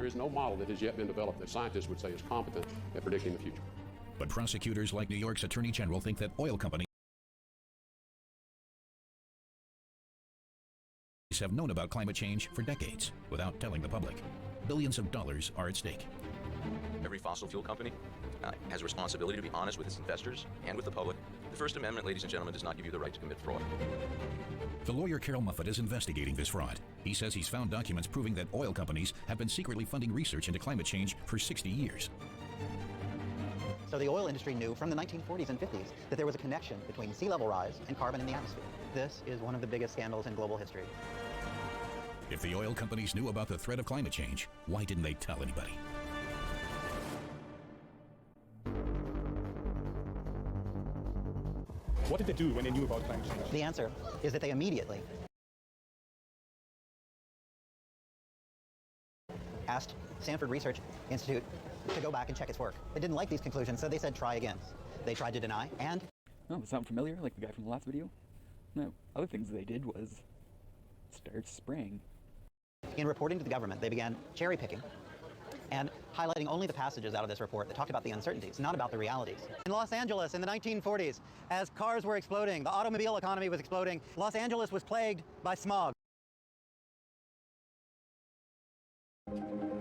there is no model that has yet been developed that scientists would say is competent at predicting the future. But prosecutors like New York's Attorney General think that oil companies have known about climate change for decades without telling the public. Billions of dollars are at stake. Every fossil fuel company has a responsibility to be honest with its investors and with the public. The First Amendment, ladies and gentlemen, does not give you the right to commit fraud. The lawyer Carol Muffett is investigating this fraud. He says he's found documents proving that oil companies have been secretly funding research into climate change for 60 years. So the oil industry knew from the 1940s and 50s that there was a connection between sea level rise and carbon in the atmosphere. This is one of the biggest scandals in global history. If the oil companies knew about the threat of climate change, why didn't they tell anybody? What did they do when they knew about climate change? The answer is that they immediately asked Stanford Research Institute to go back and check its work. They didn't like these conclusions, so they said try again. They tried to deny, and... Oh, does that sound familiar, like the guy from the last video? No, other things they did was start spraying. In reporting to the government, they began cherry-picking and highlighting only the passages out of this report that talked about the uncertainties, not about the realities. In Los Angeles in the 1940s, as cars were exploding, the automobile economy was exploding, Los Angeles was plagued by smog.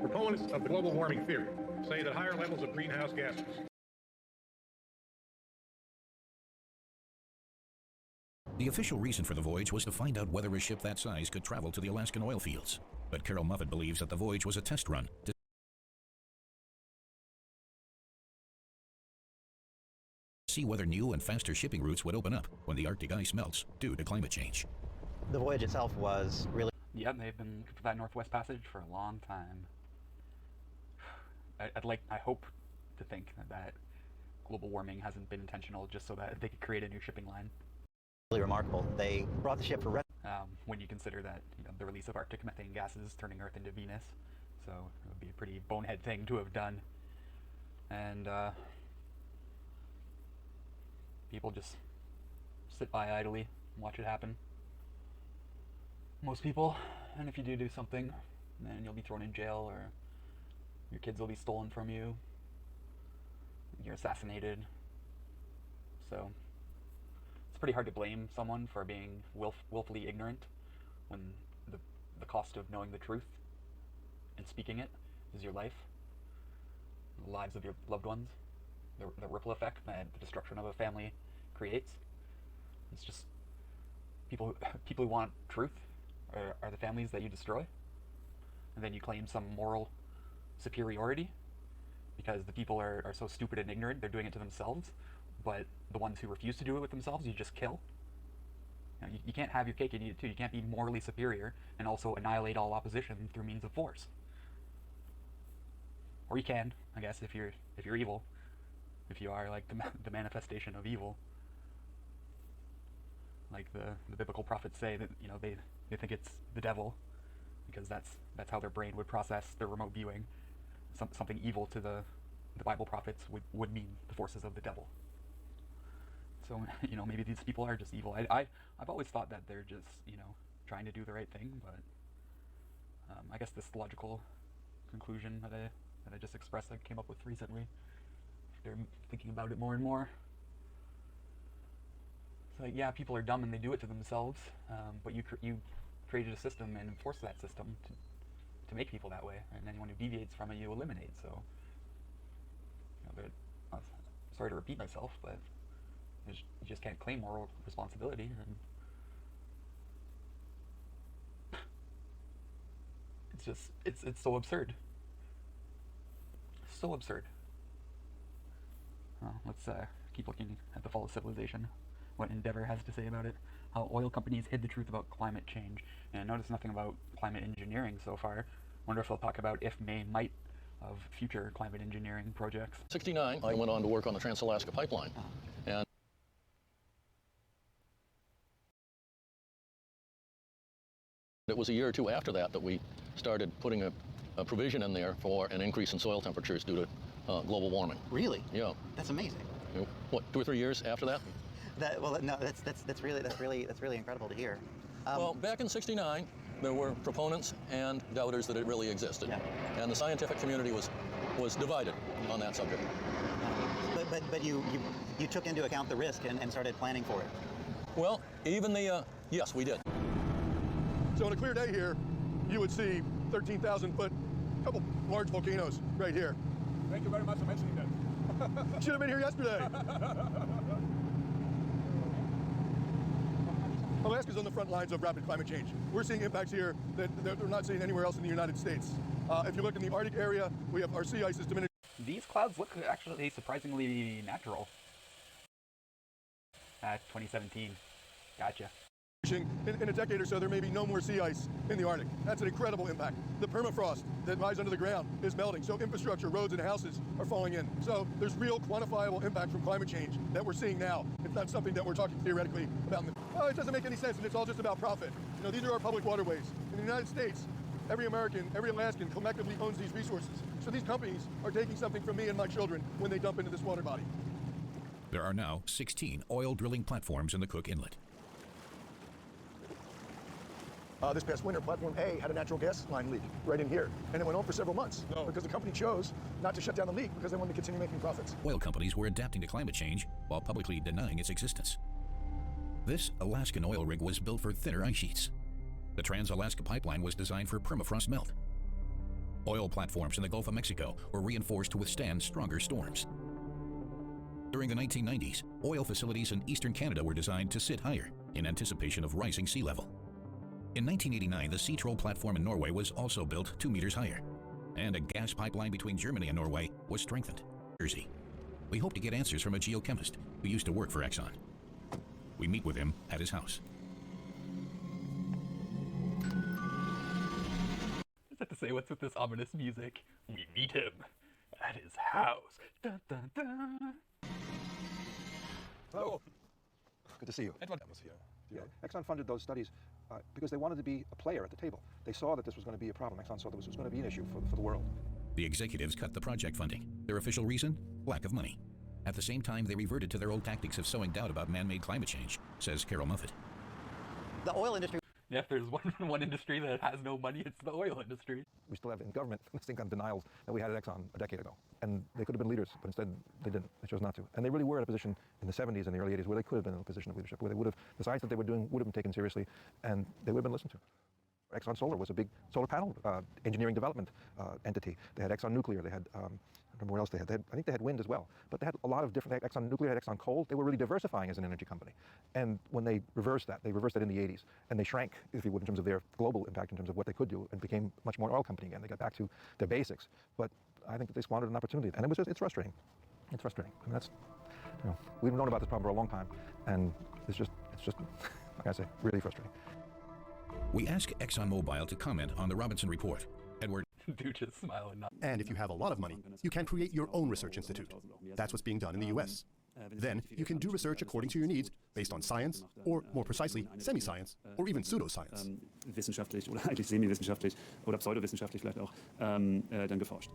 Proponents of the global warming theory say that higher levels of greenhouse gases The official reason for the voyage was to find out whether a ship that size could travel to the Alaskan oil fields. But Carol Muffett believes that the voyage was a test run to see whether new and faster shipping routes would open up when the Arctic ice melts due to climate change. The voyage itself was really... Yeah, they've been looking for that Northwest Passage for a long time. I hope to think that global warming hasn't been intentional just so that they could create a new shipping line. Really remarkable. They brought the ship for when you consider that the release of Arctic methane gases turning Earth into Venus, so it would be a pretty bonehead thing to have done. And people just sit by idly and watch it happen. Most people, and if you do something, then you'll be thrown in jail, or your kids will be stolen from you, you're assassinated. So it's pretty hard to blame someone for being willfully ignorant when the cost of knowing the truth and speaking it is your life, the lives of your loved ones, the ripple effect that the destruction of a family creates. It's just people who want truth are the families that you destroy, and then you claim some moral superiority because the people are so stupid and ignorant they're doing it to themselves, but the ones who refuse to do it with themselves you just kill. You can't have your cake and eat it too. You can't be morally superior and also annihilate all opposition through means of force. Or you can, I guess, if you're evil, if you are like the manifestation of evil. Like the biblical prophets say that they think it's the devil because that's how their brain would process their remote viewing. Something evil to the Bible prophets would mean the forces of the devil. So maybe these people are just evil. I've always thought that they're just trying to do the right thing, but I guess this logical conclusion that I just expressed, I came up with recently. They're thinking about it more and more. It's like, yeah, people are dumb and they do it to themselves, but you created a system and enforced that system to make people that way, and anyone who deviates from it, you eliminate. So, sorry to repeat myself, but you just can't claim moral responsibility. And it's so absurd. So absurd. Well, let's keep looking at the fall of civilization. What ENDEVR has to say about it. How oil companies hid the truth about climate change. And notice nothing about climate engineering so far. Wonder if they'll talk about if, may, might of future climate engineering projects. '69, I went on to work on the Trans-Alaska Pipeline. And it was a year or two after that we started putting a provision in there for an increase in soil temperatures due to global warming. Really? Yeah. That's amazing. What, 2 or 3 years after that? No, that's really incredible to hear. Well, back in '69, there were proponents and doubters that it really existed. Yeah. And the scientific community was divided on that subject. But you took into account the risk and started planning for it. Well, even yes, we did. So on a clear day here, you would see 13,000 foot, couple large volcanoes right here. Thank you very much for mentioning that. Should have been here yesterday. Alaska's on the front lines of rapid climate change. We're seeing impacts here that we're not seeing anywhere else in the United States. If you look in the Arctic area, we have our sea ice is diminishing. These clouds look actually surprisingly natural. 2017. Gotcha. In a decade or so, there may be no more sea ice in the Arctic. That's an incredible impact. The permafrost that lies under the ground is melting, so infrastructure, roads, and houses are falling in. So there's real quantifiable impact from climate change that we're seeing now. It's not something that we're talking theoretically about. Well, it doesn't make any sense, and it's all just about profit. You know, these are our public waterways. In the United States, every American, every Alaskan collectively owns these resources. So these companies are taking something from me and my children when they dump into this water body. There are now 16 oil drilling platforms in the Cook Inlet. This past winter, Platform A had a natural gas line leak right in here, and it went on for several months because the company chose not to shut down the leak because they wanted to continue making profits. Oil companies were adapting to climate change while publicly denying its existence. This Alaskan oil rig was built for thinner ice sheets. The Trans-Alaska Pipeline was designed for permafrost melt. Oil platforms in the Gulf of Mexico were reinforced to withstand stronger storms. During the 1990s, oil facilities in eastern Canada were designed to sit higher in anticipation of rising sea level. In 1989, the Sea Troll platform in Norway was also built 2 meters higher, and a gas pipeline between Germany and Norway was strengthened. Jersey. We hope to get answers from a geochemist who used to work for Exxon. We meet with him at his house. I was about to say, what's with this ominous music? We meet him at his house. Dun, dun, dun. Hello. Good to see you. Edward was here. Yeah. Exxon funded those studies because they wanted to be a player at the table. They saw that this was going to be a problem. Exxon saw that this was going to be an issue for the world. The executives cut the project funding. Their official reason? Lack of money. At the same time, they reverted to their old tactics of sowing doubt about man-made climate change, says Carol Muffett. The oil industry. Yeah, if there's one industry that has no money, it's the oil industry. We still have in government the same kind of denials that we had at Exxon a decade ago. And they could have been leaders, but instead they didn't. They chose not to. And they really were in a position in the 70s and the early 80s where they could have been in a position of leadership, where they would have, the science that they were doing would have been taken seriously, and they would have been listened to. Exxon Solar was a big solar panel engineering development entity. They had Exxon Nuclear. They had, I don't remember what else they had. I think they had wind as well. But they had a lot of different, Exxon Nuclear had Exxon Coal. They were really diversifying as an energy company. And when they reversed that in the 80s. And they shrank, if you would, in terms of their global impact, in terms of what they could do, and became much more an oil company again. They got back to their basics. But I think that they squandered an opportunity. And it's frustrating. It's frustrating. I mean, that's, you know, we've known about this problem for a long time. And it's just, like I say, really frustrating. We ask ExxonMobil to comment on the Robinson Report. Edward. Dude, just smiling. And if you have a lot of money, you can create your own research institute. That's what's being done in the US. Then you can do research according to your needs, based on science, or more precisely, semi-science, or even pseudoscience. Wissenschaftlich oder eigentlich semi-wissenschaftlich oder pseudowissenschaftlich vielleicht auch dann geforscht.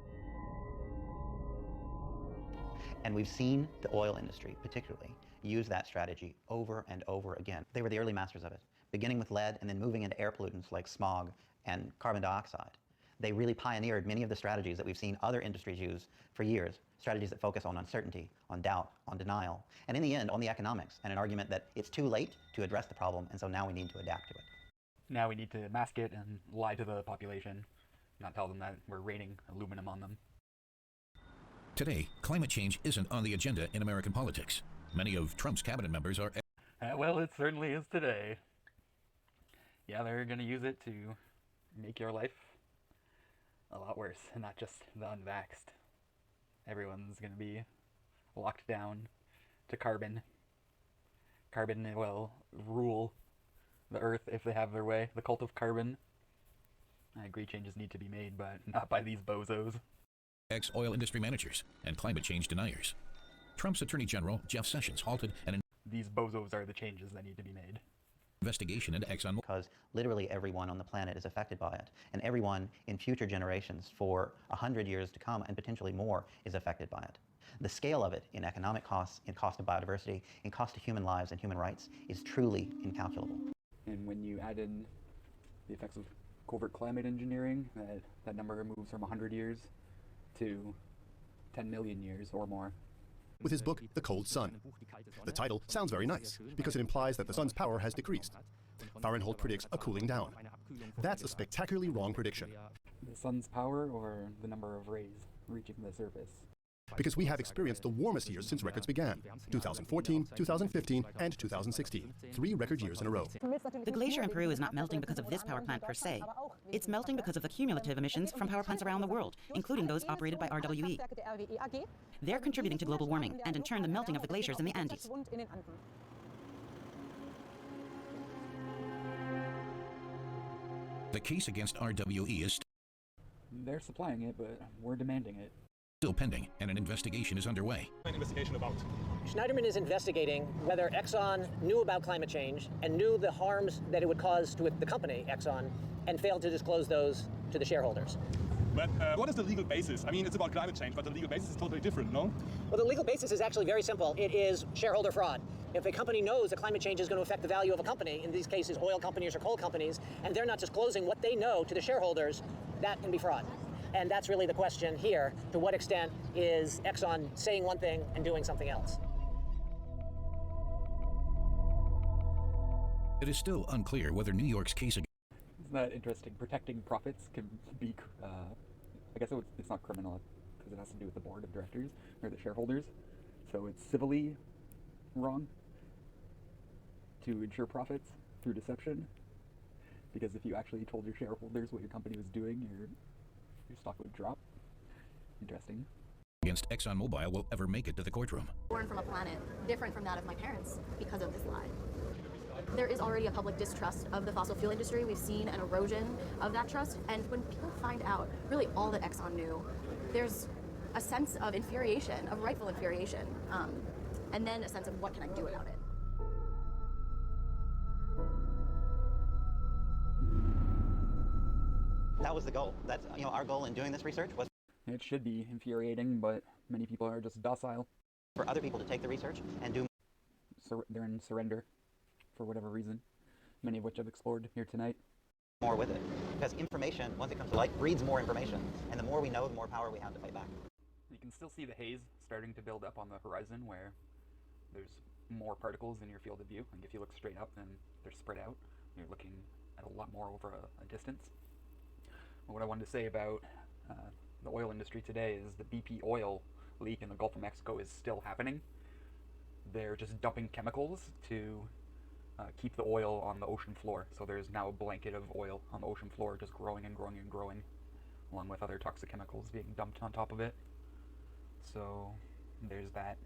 And we've seen the oil industry, particularly, use that strategy over and over again. They were the early masters of it, beginning with lead and then moving into air pollutants like smog and carbon dioxide. They really pioneered many of the strategies that we've seen other industries use for years, strategies that focus on uncertainty, on doubt, on denial, and in the end, on the economics, and an argument that it's too late to address the problem, and so now we need to adapt to it. Now we need to mask it and lie to the population, not tell them that we're raining aluminum on them. Today, climate change isn't on the agenda in American politics. Many of Trump's cabinet members are... Well, it certainly is today. Yeah, they're going to use it to make your life a lot worse, and not just the unvaxxed. Everyone's going to be locked down to carbon. Carbon will rule the earth if they have their way. The cult of carbon. I agree changes need to be made, but not by these bozos. Ex-oil industry managers and climate change deniers. Trump's Attorney General, Jeff Sessions, halted an... These bozos are the changes that need to be made. Investigation into Exxon. Because literally everyone on the planet is affected by it, and everyone in future generations for 100 years to come and potentially more is affected by it. The scale of it in economic costs, in cost of biodiversity, in cost to human lives and human rights is truly incalculable. And when you add in the effects of covert climate engineering, that number moves from 100 years to 10 million years or more. With his book, The Cold Sun. The title sounds very nice, because it implies that the sun's power has decreased. Fahrenheit predicts a cooling down. That's a spectacularly wrong prediction. The sun's power or the number of rays reaching the surface? Because we have experienced the warmest years since records began. 2014, 2015, and 2016. 3 record years in a row. The glacier in Peru is not melting because of this power plant per se. It's melting because of the cumulative emissions from power plants around the world, including those operated by RWE. They're contributing to global warming, and in turn the melting of the glaciers in the Andes. The case against RWE is They're supplying it, but we're demanding it. still pending, and an investigation is underway. An investigation about. Schneiderman is investigating whether Exxon knew about climate change and knew the harms that it would cause to the company, Exxon, and failed to disclose those to the shareholders. But what is the legal basis? I mean, it's about climate change, but the legal basis is totally different, no? Well, the legal basis is actually very simple. It is shareholder fraud. If a company knows that climate change is going to affect the value of a company, in these cases oil companies or coal companies, and they're not disclosing what they know to the shareholders, that can be fraud. And that's really the question here. To what extent is Exxon saying one thing and doing something else? It is still unclear whether New York's case against Isn't that interesting? Protecting profits can be, I guess it's not criminal because it has to do with the board of directors or the shareholders. So it's civilly wrong to ensure profits through deception. Because if you actually told your shareholders what your company was doing, your stock would drop. Interesting. ExxonMobil will ever make it to the courtroom. Born from a planet different from that of my parents because of this lie. There is already a public distrust of the fossil fuel industry. We've seen an erosion of that trust, and when people find out really all that Exxon knew, there's a sense of infuriation, of rightful infuriation, and then a sense of what can I do about it. That was the goal. That's, our goal in doing this research was It should be infuriating, but many people are just docile. for other people to take the research and do They're in surrender for whatever reason, many of which I've explored here tonight. more with it. Because information, once it comes to light, breeds more information. And the more we know, the more power we have to fight back. You can still see the haze starting to build up on the horizon where there's more particles in your field of view. Like if you look straight up, then they're spread out. You're looking at a lot more over a distance. What I wanted to say about the oil industry today is the BP oil leak in the Gulf of Mexico is still happening. They're just dumping chemicals to keep the oil on the ocean floor. So there's now a blanket of oil on the ocean floor just growing and growing and growing, along with other toxic chemicals being dumped on top of it. So there's that.